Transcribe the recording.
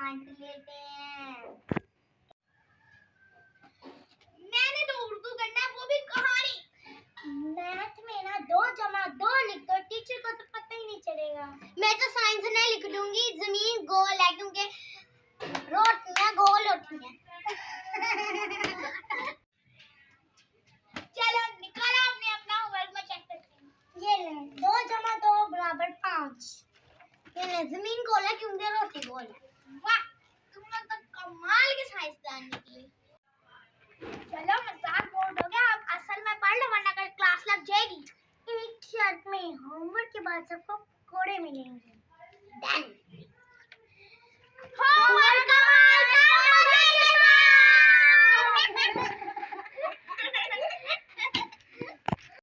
बांट लेते हैं। मैंने तो उर्दू करना वो भी कहानी। मैथ में ना 2 जमा 2 लिख दो, टीचर को तो पता ही नहीं चलेगा। मैं तो साइंस में लिख दूंगी जमीन गोल है क्योंकि रोटियां गोल होती हैं। चलो निकाला आपने अपना होमवर्क में चेक करते हैं। ये ले 2 जमा 2 बराबर 5। ये ले जमीन गोल है क्योंकि रोटी गोल है। वाह तुम लोग तो कमाल के साइंसदान निकले। चलो मजाक बोर्ड हो गया, अब असल में पढ़ लो वरना कल क्लास लग जाएगी। एक शर्त में होमवर्क के बाद सबको कोड़े मिलेंगे।